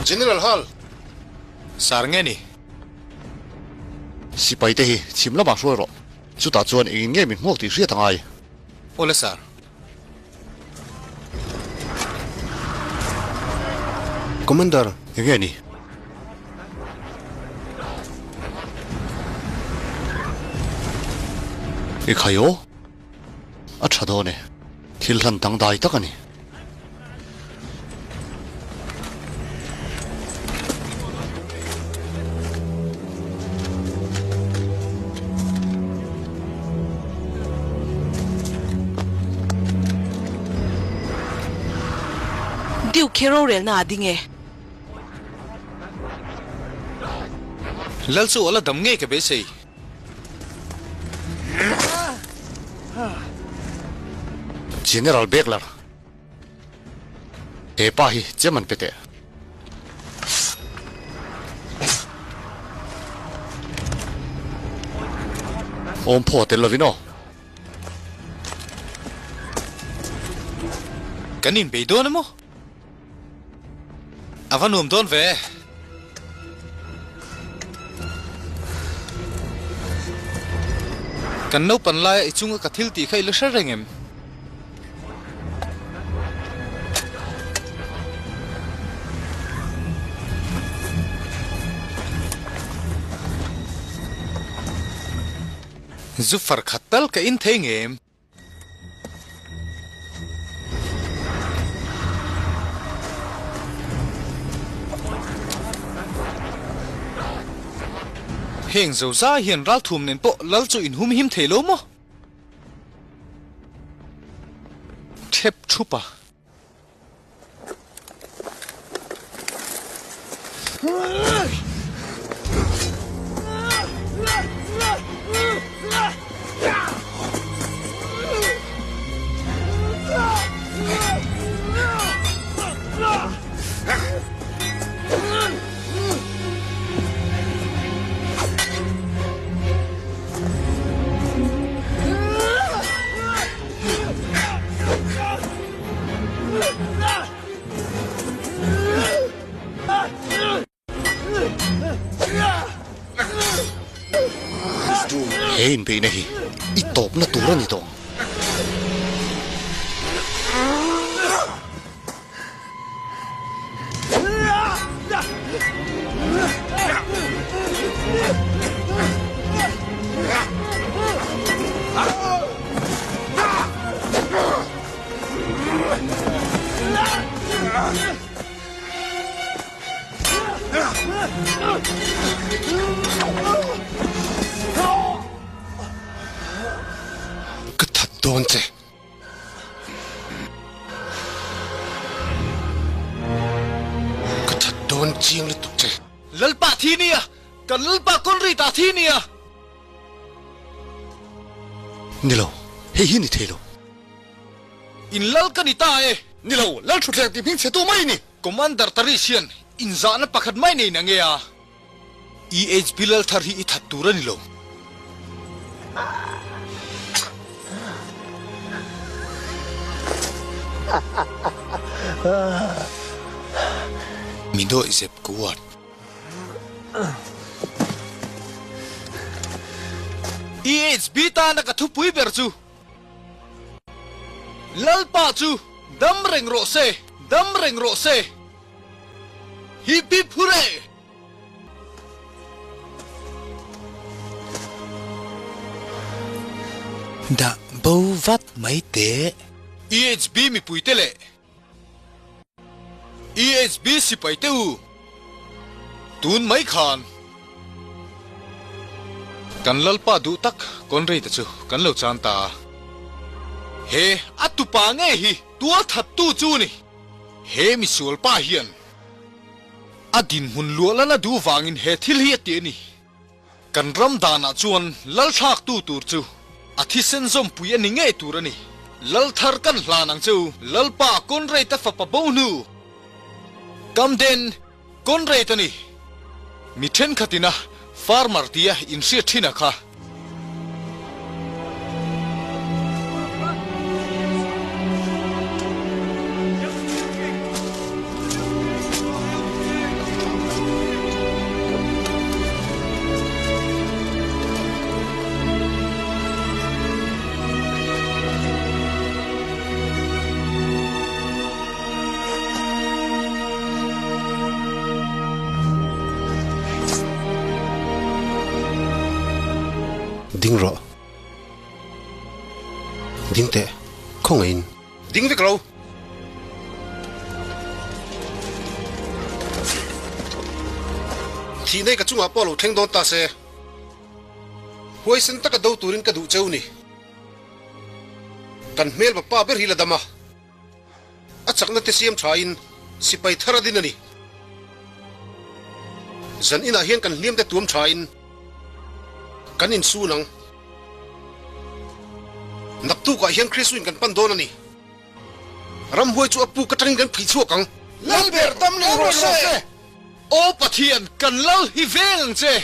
General Hall. Sarnge ni. Si pai te hi chimla ma hruai ro. Chu ta chuan in nge min ngok ti hria tangai. Ole sir. Commander. Nge ni. I khayo. A thado ne. Thil hlan tang dai takani. Diu kero rel na dinge. Lalsu ola damnge ke be sei. General Beglar. E pa hi cheman pete. Om pho te lovino. Kanin be do na mo. Avanum don ve. Kan no pan lai chunga ka thil ti khai la sha rengem. Zufar khatal ka in thengem. Heng zo za hian ral thum nen po lal chu in hum him thelo mo. Thep thupa. Hein be nei. I top na tura ni to. Donche. Kata don ching le tukche. Lalpa thi nia. Kan lalpa kon ri ta thi nia. Nilo. Hei hi ni thelo. In lal kan ita e. Nilo, lal thutlek ti phing che tu mai ni. Commander Tarisian in zana pakhat mai nei na nge a. EHP lal thar hi ithat tura ni lo. Mindo isep kuat. EHP ta na kathupui berchu. Lalpa chu dam reng ro se. Hip hip hooray. Da bovat mai te. EHB mi puitele. EHB si paiteu. Tun mai khan. Kan lalpa du tak kon rei ta chu kan lo chan ta. He atupa nge hi tua that tu chu ni. He mi sul pa hian. Adin hun luala na du wangin he thil hi ati ni. Kan ramdana chuan lal thak tu tur chu. Athi sen zom puya ni nge turani. Lal thar kan hlanang chu lalpa kon rei ta fa pa bonu. Kamden kon rei ta ni. Mithen khatina farmer tia in sia thina kha. ding ro ding te khong in ding vek lo thi nei ka chunga polo theng don ta se huai sen taka do turin ka du cheu ni kan mel ba pa ber hi la dama achakna te siam thain sipai thara din ani zan ina hian kan hliam te tuam thain kan in su nang naktu ka hian Christuin kan pan don ani ram huai chu apu ka tangin kan phi chu kang lalber dam ne ro se o pathian kan lal hi veng che